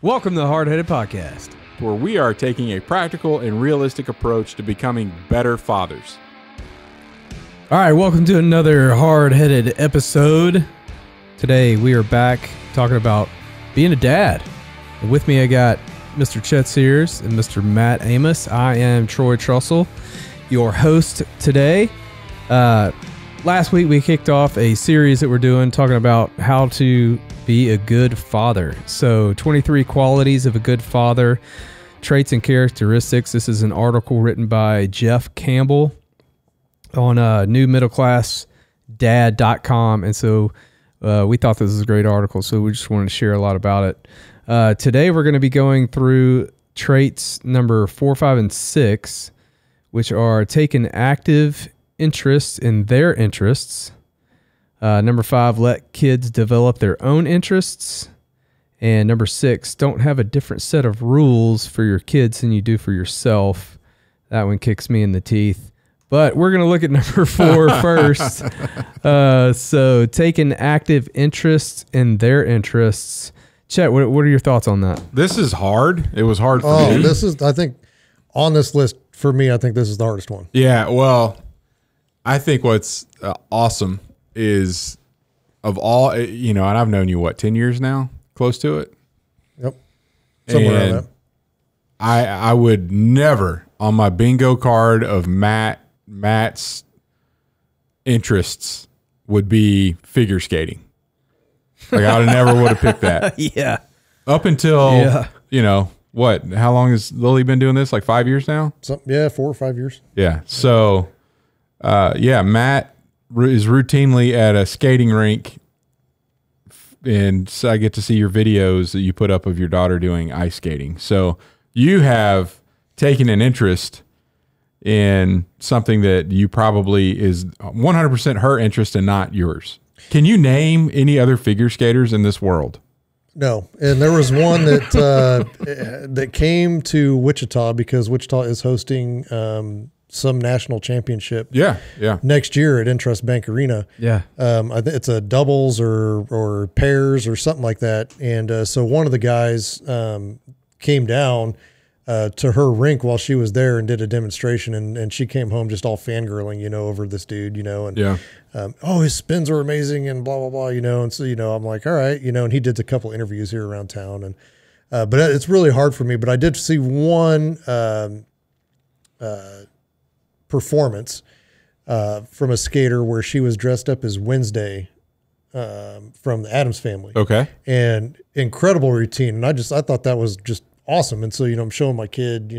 Welcome to the Hardheaded Podcast, where we are taking a practical and realistic approach to becoming better fathers. All right, welcome to another Hardheaded episode. Today we are back talking about being a dad. And with me I got Mr. Chet Sears and Mr. Matt Amos. I am Troy Trussell, your host today. Last week we kicked off a series that we're doing talking about how to be a good father. So 23 qualities of a good father, traits and characteristics. This is an article written by Jeff Campbell on newmiddleclassdad.com. And so we thought this was a great article, so we just wanted to share a lot about it. Today we're going to be going through traits number 4, 5, and 6, which are take an active interest in their interests. Number 5, let kids develop their own interests. And number 6, don't have a different set of rules for your kids than you do for yourself. That one kicks me in the teeth. But we're going to look at number 4 first. So take an active interest in their interests. Chet, what are your thoughts on that? This is hard. It was hard for me. This is, I think, on this list, for me, I think this is the hardest one. Yeah, well, I think what's awesome is of all, and I've known you, 10 years now? Close to it? Yep. Somewhere around that. I would never, on my bingo card of Matt's interests, would be figure skating. Like, I never would have picked that. Yeah. Up until, what? How long has Lily been doing this? Like 5 years now? 4 or 5 years. Yeah. So, Matt is routinely at a skating rink, and so I get to see your videos that you put up of your daughter doing ice skating. So you have taken an interest in something that you probably is 100% her interest and not yours. Can you name any other figure skaters in this world? No. And there was one that that came to Wichita because Wichita is hosting some national championship next year at Intrust Bank Arena. Yeah. I think it's a doubles or pairs or something like that. And so one of the guys came down to her rink while she was there and did a demonstration, and she came home just all fangirling, over this dude, and his spins are amazing and blah, blah, blah, and so, I'm like, all right, and he did a couple interviews here around town, and but it's really hard for me, but I did see one performance from a skater where she was dressed up as Wednesday from the Addams Family. Okay. And incredible routine. And I thought that was just awesome. And so, I'm showing my kid,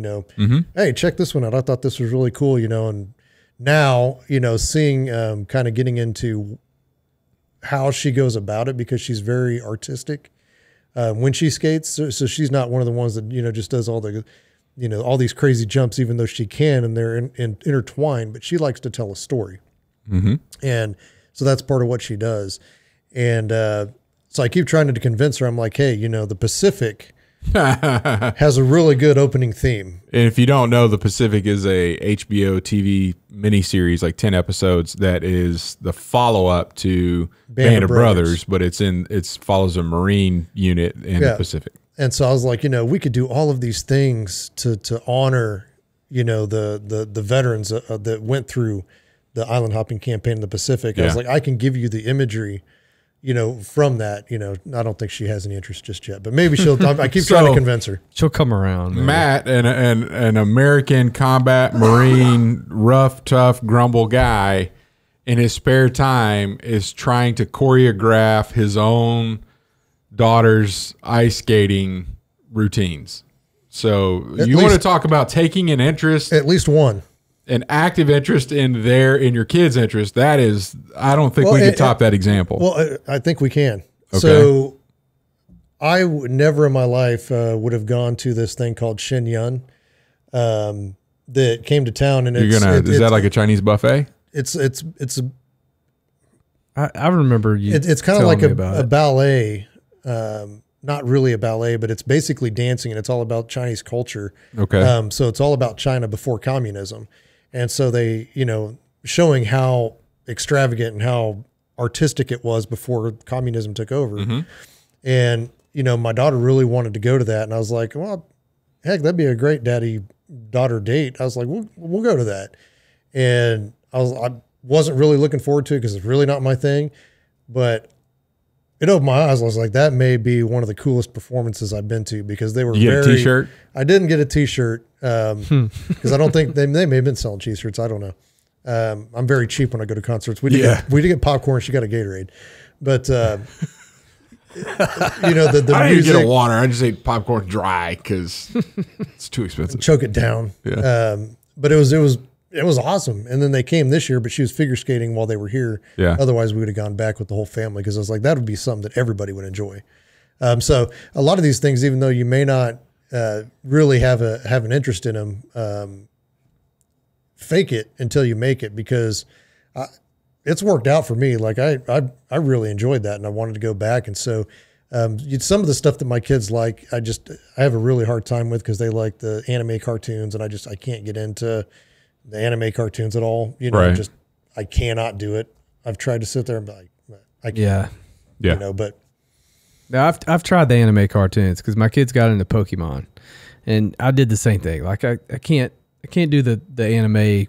hey, check this one out. I thought this was really cool, and now, seeing kind of getting into how she goes about it, because she's very artistic when she skates. So she's not one of the ones that, just does all the, all these crazy jumps, even though she can, and they're intertwined, but she likes to tell a story. Mm-hmm. And so that's part of what she does. And so I keep trying to convince her. I'm like, hey, the Pacific has a really good opening theme. And if you don't know, the Pacific is a HBO TV miniseries, like 10 episodes, that is the follow-up to Band of Brothers, but it follows a Marine unit in the Pacific. And so I was like, we could do all of these things to honor, the veterans that went through the island hopping campaign in the Pacific. I was like, I can give you the imagery, from that. I don't think she has any interest just yet, but maybe she'll. I keep trying to convince her. She'll come around. Maybe. Matt, an American combat Marine, rough, tough, grumble guy, in his spare time is trying to choreograph his own daughter's ice skating routines. So you want to talk about taking an interest, at least one, an active interest in your kid's interest. That is, I don't think we could top that example. Well, I think we can. Okay. So I would never in my life would have gone to this thing called Shen Yun that came to town, and is that like a Chinese buffet? I remember you. It's kind of like a ballet. Not really a ballet, but it's basically dancing, and it's all about Chinese culture. Okay. So it's all about China before communism. And so they, showing how extravagant and how artistic it was before communism took over. Mm-hmm. And my daughter really wanted to go to that. And I was like, well, heck, that'd be a great daddy-daughter date. I was like, we'll go to that. And I wasn't really looking forward to it because it's really not my thing. But it opened my eyes. I was like, that may be one of the coolest performances I've been to because they were You get a t-shirt? I didn't get a t-shirt because I don't think they may have been selling t-shirts. I don't know. I'm very cheap when I go to concerts. We did get popcorn. She got a Gatorade. But, the I didn't music, get a water. I just ate popcorn dry because it's too expensive. choke it down. Yeah. But it was awesome. And then they came this year, but she was figure skating while they were here. Yeah. Otherwise, we would have gone back with the whole family because I was like, that would be something that everybody would enjoy. So a lot of these things, even though you may not really have an interest in them, fake it until you make it because it's worked out for me. Like I really enjoyed that and I wanted to go back. And so some of the stuff that my kids like, I have a really hard time with because they like the anime cartoons and I can't get into the anime cartoons at all. Right. I cannot do it. I've tried to sit there and be like, I can't. Yeah. But now I've tried the anime cartoons because my kids got into Pokemon, and I did the same thing. Like I can't do the anime.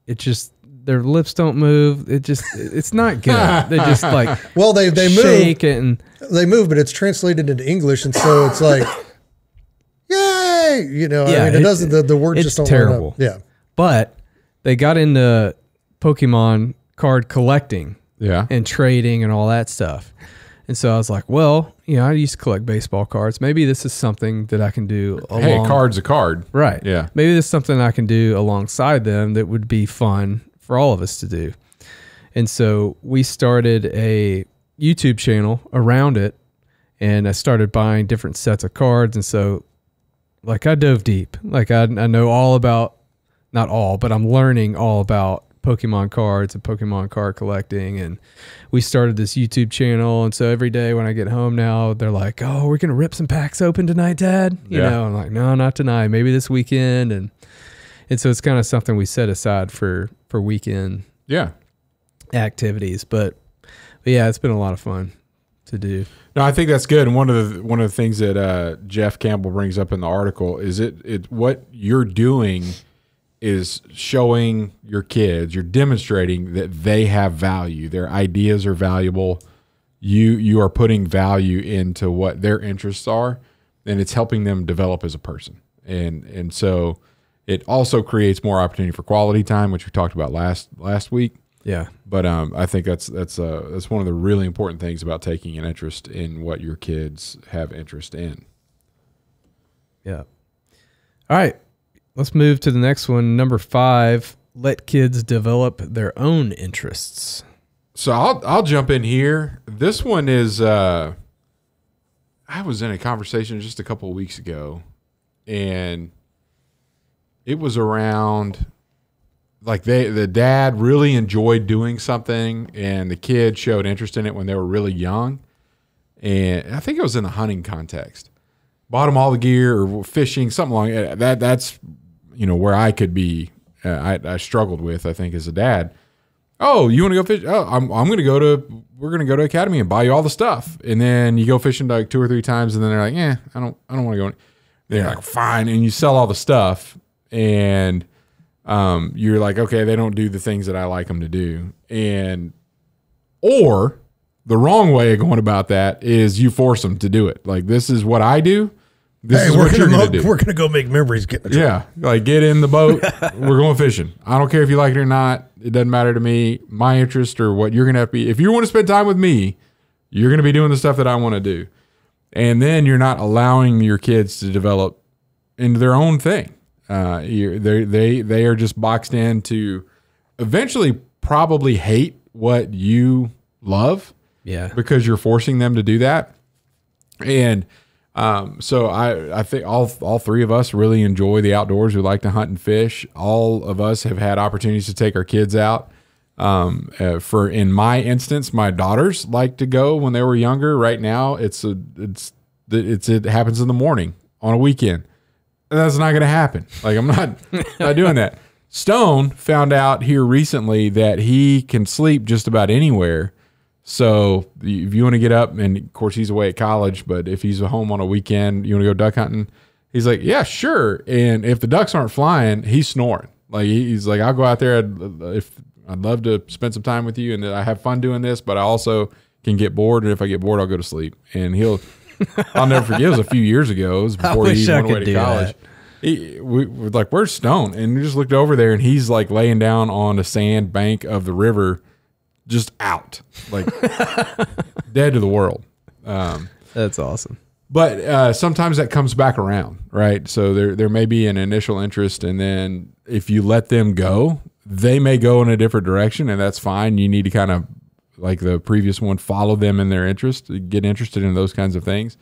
It just their lips don't move. It's not good. They just like they shake move and they move, but it's translated into English, and so it's like, yay! I mean, it doesn't. The words just don't terrible. line up. Yeah, but they got into Pokemon card collecting. Yeah. And trading and all that stuff. And so I was like, well, I used to collect baseball cards. Maybe this is something that I can do. Hey, a card's a card. Right. Yeah. Maybe this is something I can do alongside them that would be fun for all of us to do. And so we started a YouTube channel around it, and I started buying different sets of cards. And so like I dove deep. Like I know all about, not all, but I'm learning all about Pokemon cards and Pokemon card collecting, and we started this YouTube channel. And so every day when I get home now, they're like, "Oh, we're gonna rip some packs open tonight, Dad." I'm like, "No, not tonight. Maybe this weekend." And so it's kind of something we set aside for weekend activities. But yeah, it's been a lot of fun to do. No, I think that's good. And one of the things that Jeff Campbell brings up in the article is it what you're doing is showing your kids, you're demonstrating that they have value. Their ideas are valuable. You are putting value into what their interests are, and it's helping them develop as a person. And so it also creates more opportunity for quality time, which we talked about last week. Yeah. But I think that's one of the really important things about taking an interest in what your kids have interest in. Yeah. All right. Let's move to the next one. Number 5, let kids develop their own interests. So I'll jump in here. This one is, I was in a conversation just a couple of weeks ago, and it was around like the dad really enjoyed doing something, and the kid showed interest in it when they were really young. And I think it was in the hunting context. Bought them all the gear or fishing, something along that. That's where I could be, I struggled with, I think, as a dad. Oh, you want to go fish? Oh, we're going to go to Academy and buy you all the stuff. And then you go fishing like 2 or 3 times, and then they're like, I don't want to go. They're like, fine. And you sell all the stuff, and you're like, okay, they don't do the things that I like them to do. Or the wrong way of going about that is you force them to do it. Like, this is what I do. This is what you're going to do. We're going to go make memories. Get in the truck. Yeah. Like, get in the boat. We're going fishing. I don't care if you like it or not. It doesn't matter to me. My interest or what you're going to have to be. If you want to spend time with me, you're going to be doing the stuff that I want to do. And then you're not allowing your kids to develop into their own thing. They are just boxed in to eventually probably hate what you love. Yeah. Because you're forcing them to do that. And so I think all 3 of us really enjoy the outdoors. We like to hunt and fish. All of us have had opportunities to take our kids out. In my instance, my daughters like to go when they were younger. Right now, it happens in the morning on a weekend. That's not going to happen. Like, I'm not doing that. Stone found out here recently that he can sleep just about anywhere. So if you want to get up, and of course he's away at college, but if he's home on a weekend, you want to go duck hunting? He's like, yeah, sure. And if the ducks aren't flying, he's snoring. Like he's like, I'll go out there if I'd love to spend some time with you, and I have fun doing this, but I also can get bored. And if I get bored, I'll go to sleep. And I'll never forget. It was a few years ago. It was before he even went away to college. We're like, where's Stone? And we just looked over there, and he's like laying down on the sand bank of the river, just out, like dead to the world. That's awesome. But sometimes that comes back around, right? So there may be an initial interest, and then if you let them go, they may go in a different direction, and that's fine. You need to kind of, like the previous one, follow them in their interest, get interested in those kinds of things.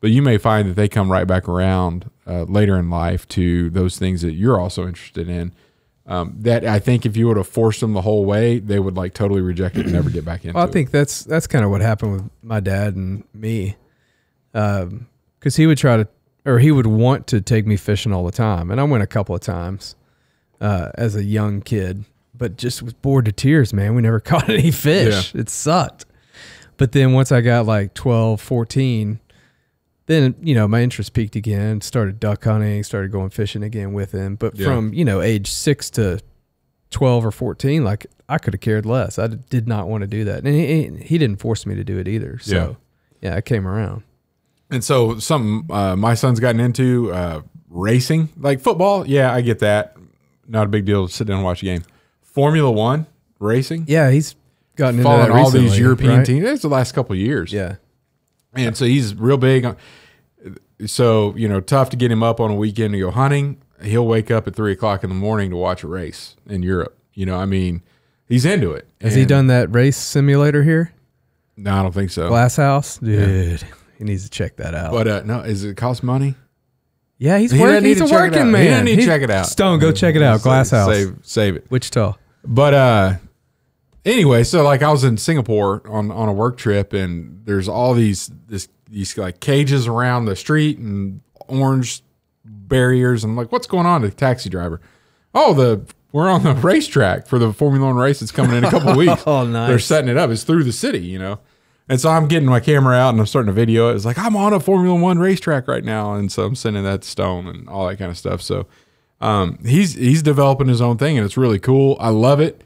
But you may find that they come right back around later in life to those things that you're also interested in. That I think if you would have forced them the whole way, they would like totally reject it and never get back into it. I think that's kind of what happened with my dad and me. Because he would want to take me fishing all the time. And I went a couple of times as a young kid, but just was bored to tears, man. We never caught any fish. Yeah. It sucked. But then once I got like 12, 14, then, my interest peaked again, started duck hunting, started going fishing again with him. But from, age 6 to 12 or 14, like I could have cared less. I did not want to do that. And he didn't force me to do it either. So I came around. And so my son's gotten into racing, like football. Yeah, I get that. Not a big deal to sit down and watch a game. Formula One racing. Yeah, he's gotten into that recently, all these European teams. It's the last couple of years. Yeah. And so he's real big. So, tough to get him up on a weekend to go hunting. He'll wake up at 3:00 in the morning to watch a race in Europe. He's into it. Has he done that race simulator here? No, I don't think so. Glass House? Dude, he needs to check that out. But no, does it cost money? Yeah, he's working. He's a working man. He doesn't need to check it out. Stone, go check it out. Glass House. Save it. Wichita. But anyway, so like I was in Singapore on a work trip, and there's all these like cages around the street and orange barriers. And I'm like, what's going on? The taxi driver. We're on the racetrack for the Formula One race that's coming in a couple of weeks. Oh, nice. They're setting it up. It's through the city, And so I'm getting my camera out and I'm starting to video it. It's like, I'm on a Formula One racetrack right now. And so I'm sending that to Stone and all that kind of stuff. So he's developing his own thing, and it's really cool. I love it.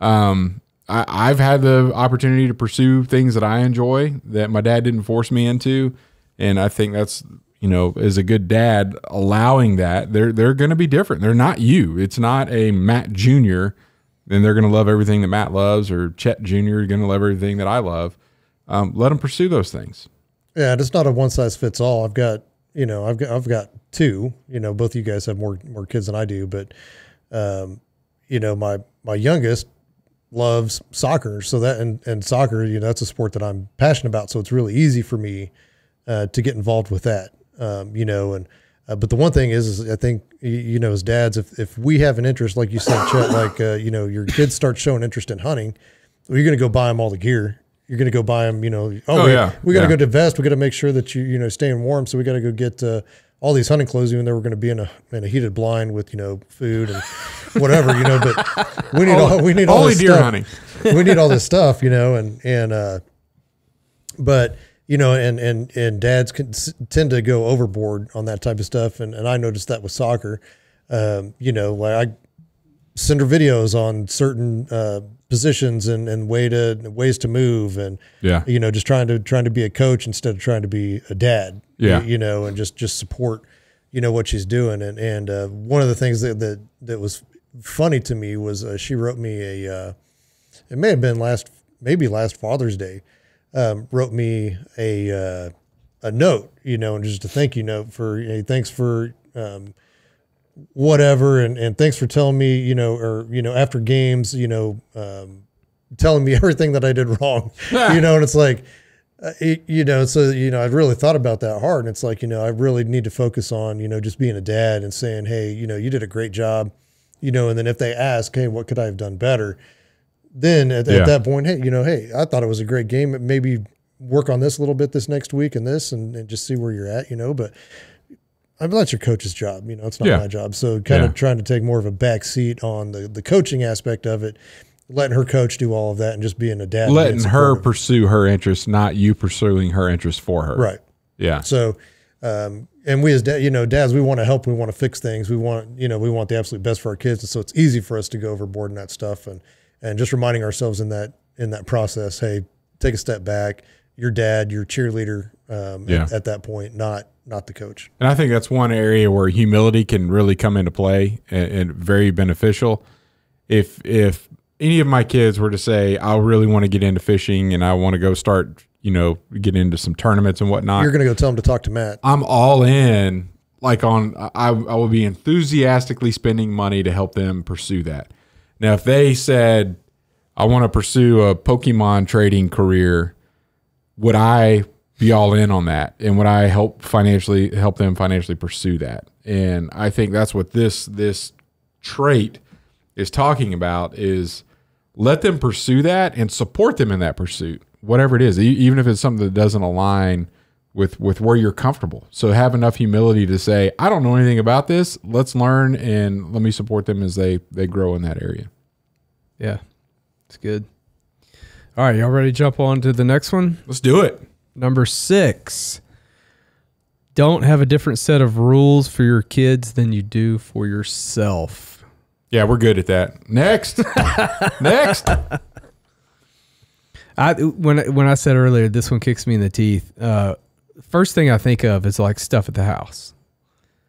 I've had the opportunity to pursue things that I enjoy that my dad didn't force me into. And I think that's, as a good dad, allowing that. They're going to be different. They're not you. It's not a Matt Jr., and they're going to love everything that Matt loves, or Chet Jr. is going to love everything that I love. Let them pursue those things. Yeah, it's not a one size fits all. I've got two. Both of you guys have more kids than I do, but my youngest loves soccer. So that and soccer, that's a sport that I'm passionate about. So it's really easy for me to get involved with that. But the one thing is I think as dads, if we have an interest, like you said, Chet, like your kids start showing interest in hunting, well, you're going to go buy them all the gear. You're going to go buy them, we got to go to vest. We got to make sure that you staying warm. So we got to go get all these hunting clothes, even though we're going to be in a heated blind with food and whatever, But we need all this deer stuff. Hunting. We need all this stuff, and dads can tend to go overboard on that type of stuff, and I noticed that with soccer. Like I send her videos on certain positions and ways to move, and just trying to be a coach instead of trying to be a dad. And just support what she's doing. And one of the things that was funny to me was she wrote me it may have been last Father's Day, wrote me a note, and just a thank you note for thanks for whatever, and thanks for telling me, after games, telling me everything that I did wrong, and it's like, so, I really thought about that hard, and it's like, I really need to focus on, just being a dad and saying, hey, you did a great job, and then if they ask, hey, what could I have done better? Then at that point, hey, I thought it was a great game. Maybe work on this a little bit this next week and just see where you're at, but that's your coach's job. It's not my job. So kind of trying to take more of a back seat on the coaching aspect of it. letting her coach do all of that and just being a dad. Letting her pursue her interests, not you pursuing her interests for her. Right. Yeah. So, and we as dads, we want to help. We want to fix things. We want the absolute best for our kids. And so it's easy for us to go overboard in that stuff and just reminding ourselves in that process, hey, take a step back. Your dad, your cheerleader at that point, not the coach. And I think that's one area where humility can really come into play and very beneficial. If any of my kids were to say, I really want to get into fishing and I want to go start, get into some tournaments and whatnot. You're going to go tell them to talk to Matt. I'm all in, I will be enthusiastically spending money to help them pursue that. Now, if they said, I want to pursue a Pokemon trading career, would I be all in on that? And would I help them financially pursue that? And I think that's what this trait is talking about, is let them pursue that and support them in that pursuit, whatever it is, even if it's something that doesn't align with where you're comfortable. So have enough humility to say, I don't know anything about this. Let's learn and let me support them as they grow in that area. Yeah, it's good. All right, y'all ready to jump on to the next one? Let's do it. Number 6, don't have a different set of rules for your kids than you do for yourself. Yeah, we're good at that. Next. Next. When I said earlier, this one kicks me in the teeth. First thing I think of is like stuff at the house.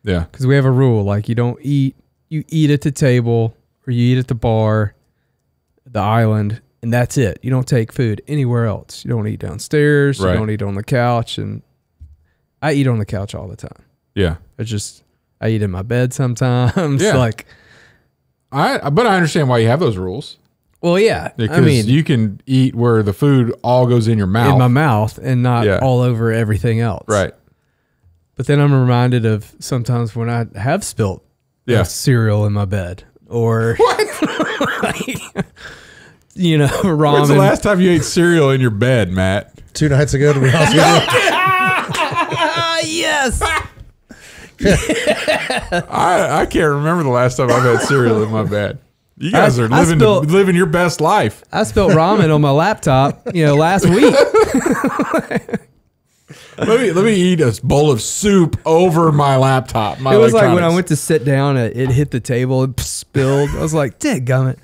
Yeah. Because we have a rule, like you eat at the table or you eat at the bar, the island, and that's it. You don't take food anywhere else. You don't eat downstairs. Right. You don't eat on the couch. And I eat on the couch all the time. Yeah. I eat in my bed sometimes. Yeah. But I understand why you have those rules. Well, yeah. Because you can eat where the food all goes in your mouth. In my mouth and not all over everything else. Right. But then I'm reminded of sometimes when I have spilt cereal in my bed or what? Ramen. When's the last time you ate cereal in your bed, Matt? 2 nights ago, to be honest with you. Yes. I can't remember the last time I've had cereal in my bed. You guys are living your best life. I spilled ramen on my laptop, last week. Let me eat a bowl of soup over my laptop. It was like when I went to sit down, it hit the table and spilled. I was like, dadgummit.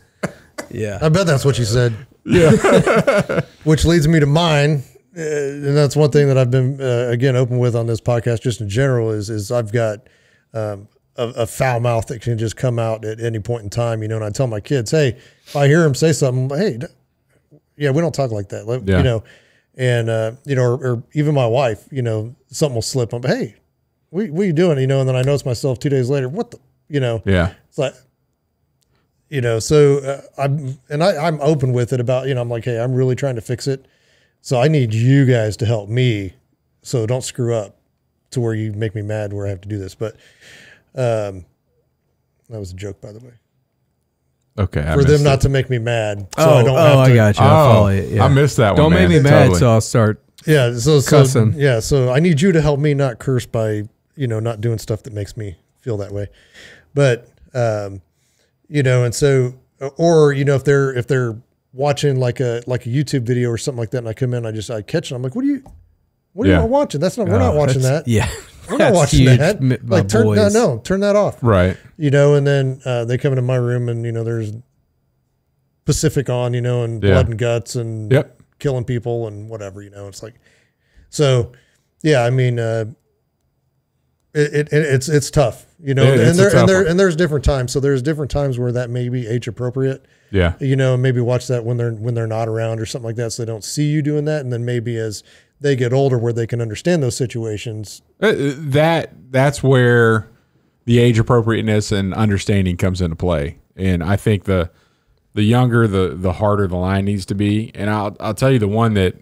Yeah. I bet that's what you said. Yeah. Which leads me to mine. And that's one thing that I've been, again, open with on this podcast just in general is I've got a foul mouth that can just come out at any point in time, and I tell my kids, hey, if I hear them say something, hey, we don't talk like that, and, or even my wife, something will slip on, hey, what are you doing? And then I notice myself 2 days later, what the, it's like, so I'm open with it about, I'm like, hey, I'm really trying to fix it. So I need you guys to help me. So don't screw up to where you make me mad where I have to do this. But that was a joke, by the way. Okay. For them not to make me mad. So I don't have to. I got you. I follow you. Yeah. I missed that one. Don't make me mad, totally. So I'll start cussing. So I need you to help me not curse by, not doing stuff that makes me feel that way. But, and so, or, if they're watching like a YouTube video or something like that, and I come in, I catch it. I'm like, what are you all watching? We're not watching that. Yeah. We're not watching that. Like turn that off. Right. And then they come into my room and, there's Pacific on, and blood and guts and killing people and whatever, it's like, so yeah, I mean, it's tough, and there's different times. So there's different times where that may be age appropriate. Yeah. Maybe watch that when they're not around or something like that. So they don't see you doing that. And then maybe as they get older where they can understand those situations. That's where the age appropriateness and understanding comes into play. And I think the younger, the harder the line needs to be. And I'll tell you the one that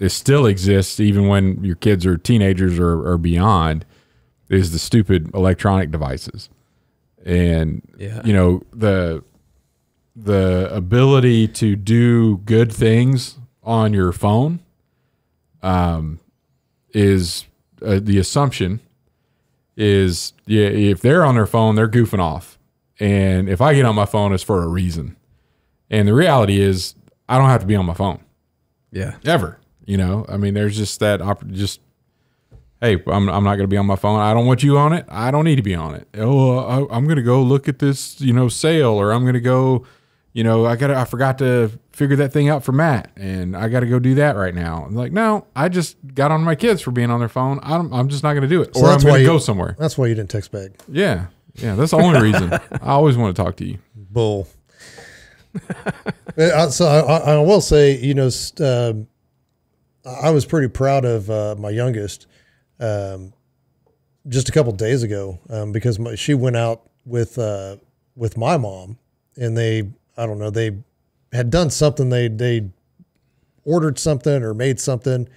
still exists even when your kids are teenagers or beyond is the stupid electronic devices. And, the ability to do good things on your phone is the assumption is if they're on their phone, they're goofing off. And if I get on my phone, it's for a reason. And the reality is, I don't have to be on my phone. Yeah. Ever. You know, I mean, there's just that, hey, I'm not going to be on my phone. I don't want you on it. I don't need to be on it. Oh, I'm going to go look at this, sale, or I'm going to go, I forgot to figure that thing out for Matt, and I got to go do that right now. I'm like, no, I just got on my kids for being on their phone. I'm just not going to do it. So or I'm going to go somewhere. That's why you didn't text back. Yeah. Yeah. That's the only reason. I always want to talk to you. Bull. So I will say, I was pretty proud of my youngest just a couple of days ago because she went out with my mom, and they had done something. They ordered something or made something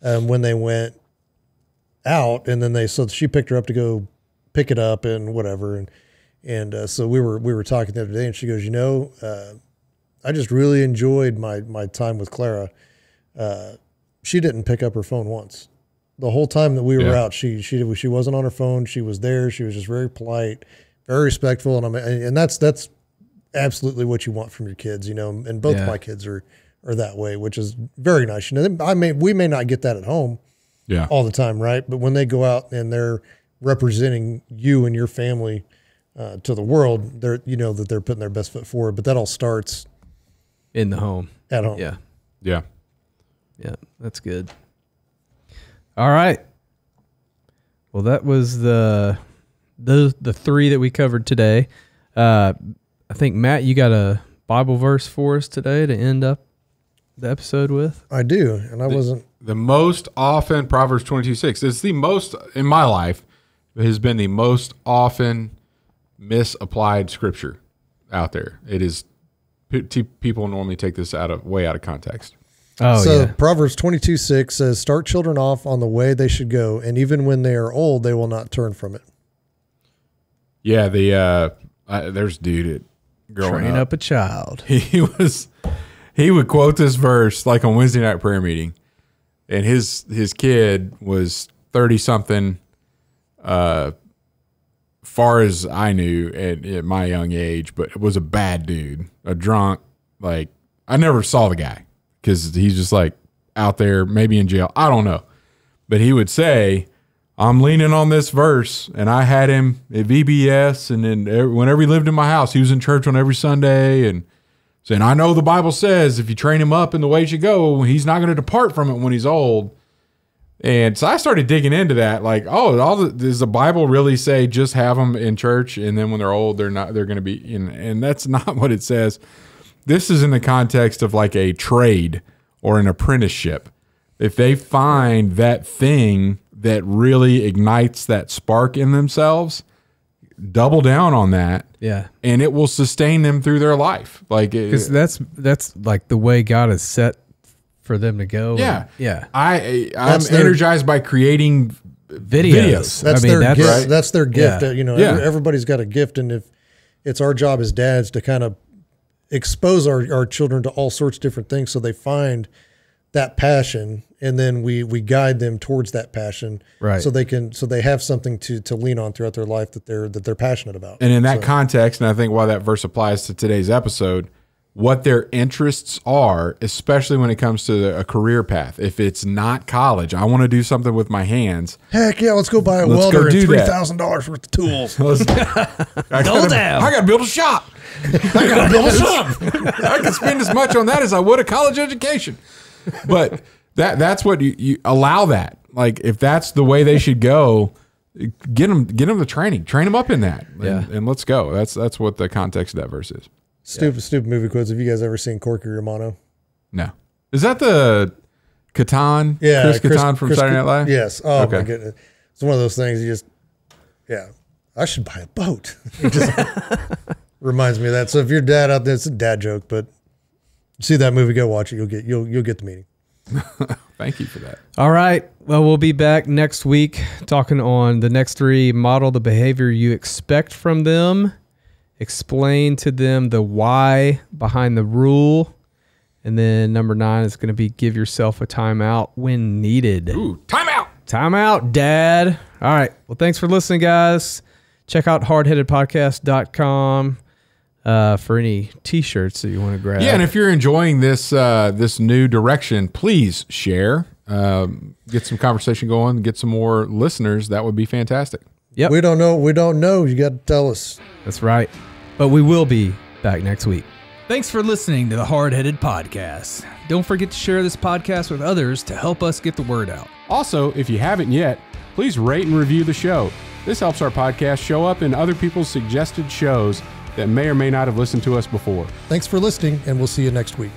when they went out, and then so she picked her up to go pick it up and whatever, and so we were talking the other day, and she goes, I just really enjoyed my time with Clara. She didn't pick up her phone once. The whole time that we were out, she wasn't on her phone. She was there. She was just very polite, very respectful, and that's absolutely what you want from your kids, And both of my kids are that way, which is very nice. We may not get that at home, all the time, right? But when they go out and they're representing you and your family to the world, they're that they're putting their best foot forward. But that all starts in the home, at home. Yeah. Yeah. Yeah, that's good. All right. Well, that was the three that we covered today. I think, Matt, you got a Bible verse for us today to end up the episode with? I do, and I wasn't. The most often, Proverbs 22:6. It's the most, in my life, it has been the most often misapplied scripture out there. It is, people normally take this way out of context. Oh, so yeah. Proverbs 22:6 says, "Start children off on the way they should go, and even when they are old, they will not turn from it." Yeah, there's a dude growing Train up a child. He would quote this verse like on Wednesday night prayer meeting, and his kid was 30 something, far as I knew at my young age, but it was a bad dude, a drunk. Like, I never saw the guy because he's just like out there, maybe in jail. I don't know. But he would say, I'm leaning on this verse, and I had him at VBS, and then whenever he lived in my house, he was in church on every Sunday, and saying, I know the Bible says if you train him up in the way he should go, he's not going to depart from it when he's old. And so I started digging into that, like, does the Bible really say just have them in church, and then when they're old, they're going to be in? And that's not what it says. This is in the context of like a trade or an apprenticeship. If they find that thing that really ignites that spark in themselves, double down on that. Yeah. And it will sustain them through their life. Like, because that's like the way God has set for them to go. Yeah. Yeah. I'm energized by creating videos. That's their gift. Right? That's their gift. Yeah. Everybody's got a gift. And if it's our job as dads to kind of expose our children to all sorts of different things so they find that passion, and then we guide them towards that passion, right? So they have something to lean on throughout their life that they're passionate about. And in that context, and I think why that verse applies to today's episode, what their interests are, especially when it comes to a career path. If it's not college, I want to do something with my hands. Heck yeah, let's go buy a welder and $3,000 worth of tools. I got to build a shop. I can spend as much on that as I would a college education. But that's what you allow that. Like, if that's the way they should go, get them the training, train them up in that, and let's go. That's what the context of that verse is. Stupid movie quotes. Have you guys ever seen Corky Romano? No. Is that the Catan? Yeah, Chris Catan from Saturday Night Live? Yes. Oh, okay. My goodness. It's one of those things I should buy a boat. It just reminds me of that. So if you're dad out there, it's a dad joke, but see that movie, go watch it. You'll get the meaning. Thank you for that. All right. Well, we'll be back next week talking on the next three. Model the behavior you expect from them. Explain to them the why behind the rule. And then number 9 is going to be give yourself a timeout when needed. Ooh, timeout. Timeout, Dad. All right. Well, thanks for listening, guys. Check out hardheadedpodcast.com. for any T-shirts that you want to grab. Yeah, and if you're enjoying this this new direction, please share. Get some conversation going. Get some more listeners. That would be fantastic. Yep. We don't know. We don't know. You got to tell us. That's right. But we will be back next week. Thanks for listening to the Hardheaded Podcast. Don't forget to share this podcast with others to help us get the word out. Also, if you haven't yet, please rate and review the show. This helps our podcast show up in other people's suggested shows that may or may not have listened to us before. Thanks for listening, and we'll see you next week.